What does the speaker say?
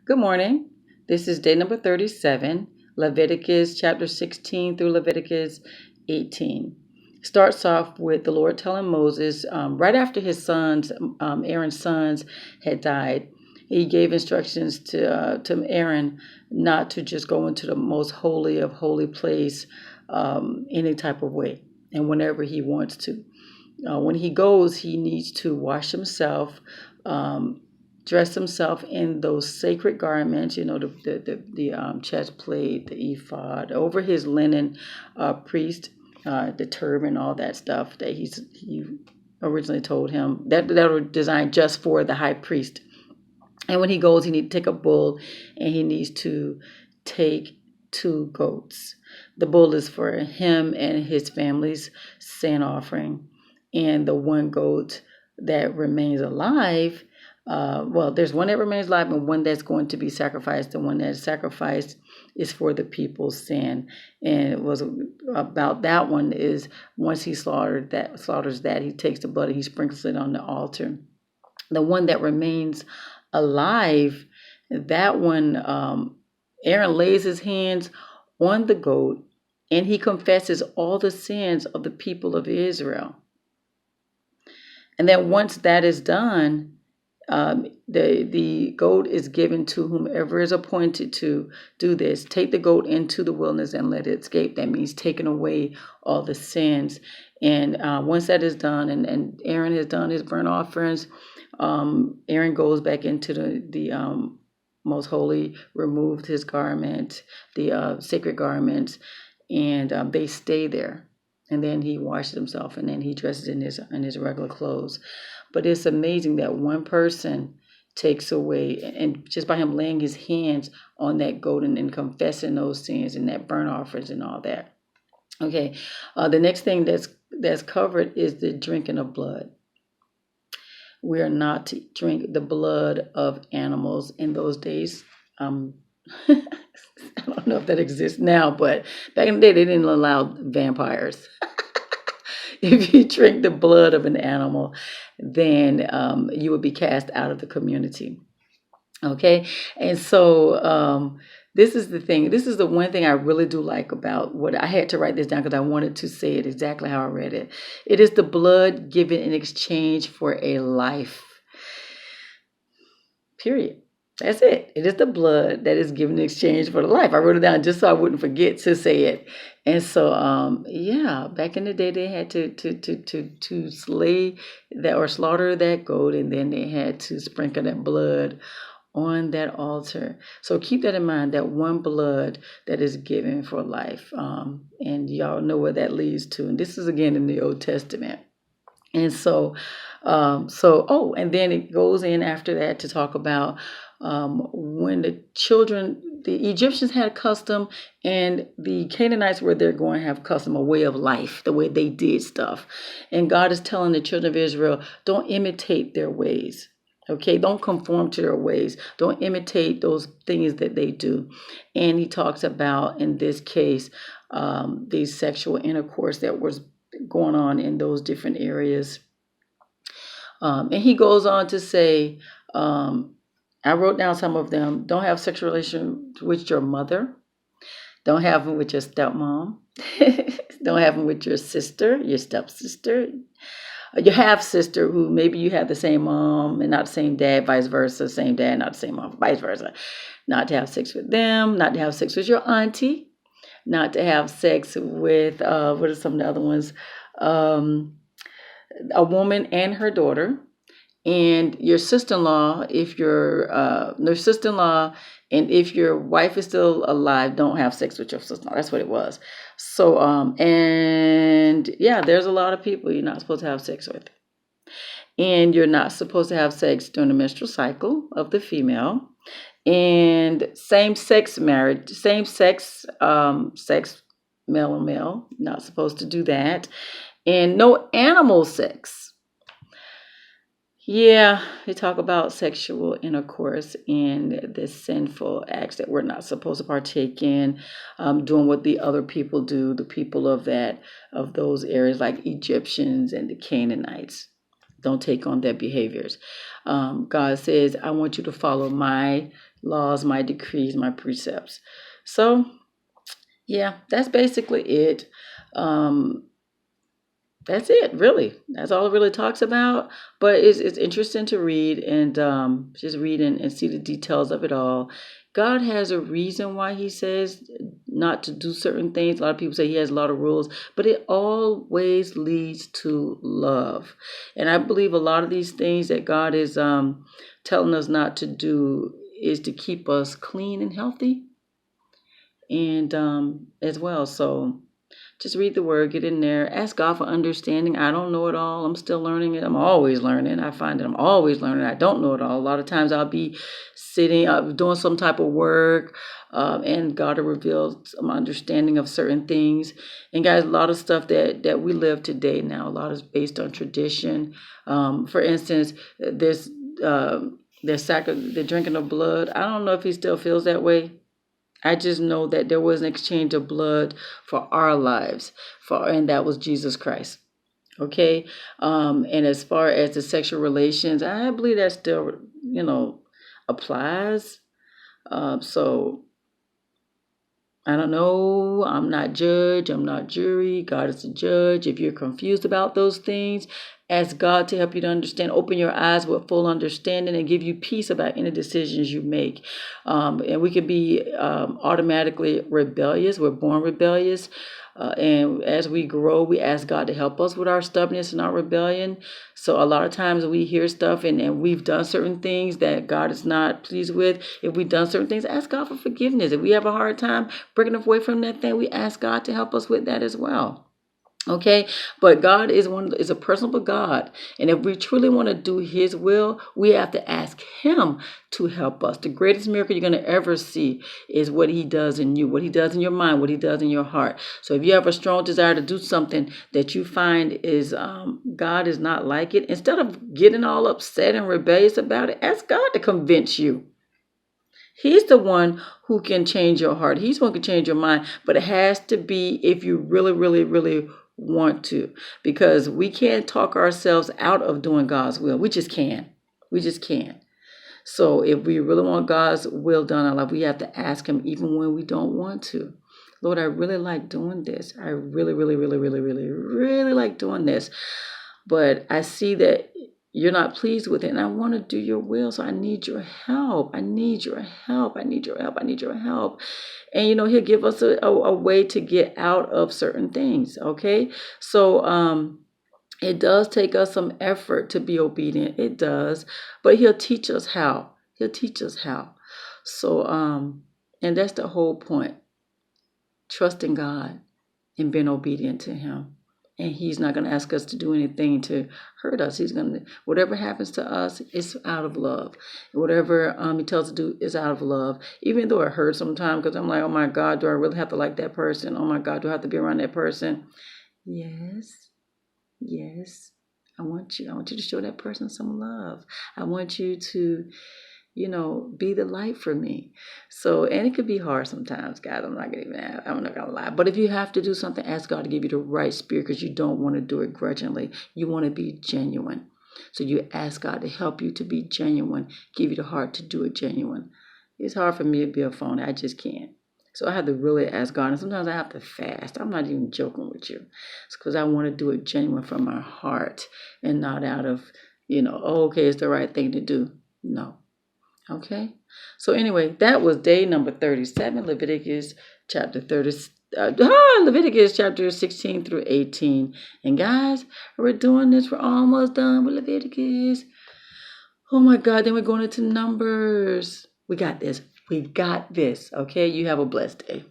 Good morning. This is day number 37, Leviticus chapter 16 through Leviticus 18. Starts off with the Lord telling Moses, right after his sons, Aaron's sons, had died, he gave instructions to Aaron not to just go into the most holy of holy place any type of way and whenever he wants to. When he goes, he needs to wash himself, um, dress himself in those sacred garments, the chest plate, the ephod, over his linen priest, the turban, all that stuff that he originally told him that were designed just for the high priest. And when he goes, he needs to take a bull and he needs to take two goats. The bull is for him and his family's sin offering. And the one goat that remains alive, there's one that remains alive and one that's going to be sacrificed. The one that's sacrificed is for the people's sin. And it was about that one is once he slaughters that, he takes the blood and he sprinkles it on the altar. The one that remains alive, that one, Aaron lays his hands on the goat and he confesses all the sins of the people of Israel. And then once that is done, the goat is given to whomever is appointed to do this. Take the goat into the wilderness and let it escape. That means taking away all the sins. And once that is done, and Aaron has done his burnt offerings, Aaron goes back into the most holy, removed his garment, the sacred garments, and they stay there. And then he washes himself, and then he dresses in his regular clothes. But it's amazing that one person takes away, and just by him laying his hands on that goat and confessing those sins and that burnt offerings and all that. Okay, the next thing that's covered is the drinking of blood. We are not to drink the blood of animals in those days. I don't know if that exists now, but back in the day, they didn't allow vampires. If you drink the blood of an animal, then you would be cast out of the community. Okay, and so this is the thing. This is the one thing I really do like about what I had to write this down because I wanted to say it exactly how I read it. It is the blood given in exchange for a life. Period. That's it. It is the blood that is given in exchange for the life. I wrote it down just so I wouldn't forget to say it. And so, yeah, back in the day, they had to slay that or slaughter that goat, and then they had to sprinkle that blood on that altar. So keep that in mind. That one blood that is given for life, and y'all know where that leads to. And this is again in the Old Testament. And so, and then it goes in after that to talk about when the Egyptians had a custom, and the Canaanites were there going to have custom, a way of life, the way they did stuff. And God is telling the children of Israel, don't imitate their ways. Okay, don't conform to their ways. Don't imitate those things that they do. And he talks about, in this case, the sexual intercourse that was going on in those different areas. And he goes on to say, I wrote down some of them. Don't have sexual relations with your mother. Don't have them with your stepmom. Don't have them with your sister, your stepsister, your half sister, who maybe you have the same mom and not the same dad, vice versa, same dad, not the same mom, vice versa. Not to have sex with them, not to have sex with your auntie, not to have sex with, what are some of the other ones? A woman and her daughter, and your sister-in-law, if your sister-in-law, and if your wife is still alive, don't have sex with your sister-in-law. That's what it was. So, and yeah, there's a lot of people you're not supposed to have sex with. And you're not supposed to have sex during the menstrual cycle of the female. And same-sex marriage, same-sex, sex, male and male, not supposed to do that. And no animal sex. Yeah, they talk about sexual intercourse and the sinful acts that we're not supposed to partake in, doing what the other people do, the people of those areas like Egyptians and the Canaanites. Don't take on their behaviors. God says, I want you to follow my laws, my decrees, my precepts. So, yeah, that's basically it. Um, that's it, really. That's all it really talks about. But it's interesting to read and just read and see the details of it all. God has a reason why he says not to do certain things. A lot of people say he has a lot of rules, but it always leads to love. And I believe a lot of these things that God is telling us not to do is to keep us clean and healthy and as well. So just read the word, get in there, ask God for understanding. I don't know it all. I'm still learning it. I'm always learning. I find that I'm always learning. I don't know it all. A lot of times I'll be sitting up doing some type of work, and God will reveal some understanding of certain things. And guys, a lot of stuff that we live today now, a lot is based on tradition. For instance, the drinking of blood. I don't know if he still feels that way. I just know that there was an exchange of blood for our lives, and that was Jesus Christ. Okay, and as far as the sexual relations, I believe that still, applies. So I don't know. I'm not judge. I'm not jury. God is the judge. If you're confused about those things, ask God to help you to understand. Open your eyes with full understanding and give you peace about any decisions you make. And we can be automatically rebellious. We're born rebellious. And as we grow, we ask God to help us with our stubbornness and our rebellion. So a lot of times we hear stuff and we've done certain things that God is not pleased with. If we've done certain things, ask God for forgiveness. If we have a hard time breaking away from that thing, we ask God to help us with that as well. Okay, but God is a personable God, and if we truly want to do His will, we have to ask Him to help us. The greatest miracle you're going to ever see is what He does in you, what He does in your mind, what He does in your heart. So if you have a strong desire to do something that you find is God is not like it, instead of getting all upset and rebellious about it, ask God to convince you. He's the one who can change your heart. He's the one who can change your mind. But it has to be if you really, really, really want to. Because we can't talk ourselves out of doing God's will. We just can't. We just can't. So if we really want God's will done in our life, we have to ask Him even when we don't want to. Lord, I really like doing this. I really, really, really, really, really, really like doing this. But I see that you're not pleased with it, and I want to do your will, so I need your help. I need your help. I need your help. I need your help. And, He'll give us a way to get out of certain things, okay? So it does take us some effort to be obedient. It does. But He'll teach us how. He'll teach us how. So, and that's the whole point. Trusting God and being obedient to Him. And He's not going to ask us to do anything to hurt us. He's going to, whatever happens to us, it's out of love. Whatever He tells us to do is out of love. Even though it hurts sometimes, because I'm like, oh my God, do I really have to like that person? Oh my God, do I have to be around that person? Yes. Yes. I want you to show that person some love. I want you to, be the light for me. So, and it could be hard sometimes, guys. I'm not gonna lie. But if you have to do something, ask God to give you the right spirit, because you don't want to do it grudgingly. You want to be genuine. So you ask God to help you to be genuine, give you the heart to do it genuine. It's hard for me to be a phony. I just can't. So I have to really ask God, and sometimes I have to fast. I'm not even joking with you. It's because I want to do it genuine from my heart and not out of, okay, it's the right thing to do. No. Okay, so anyway, that was day number 37, Leviticus chapter 16 through 18. And guys, we're doing this. We're almost done with Leviticus. Oh my God, then we're going into Numbers. We got this. We got this. Okay, you have a blessed day.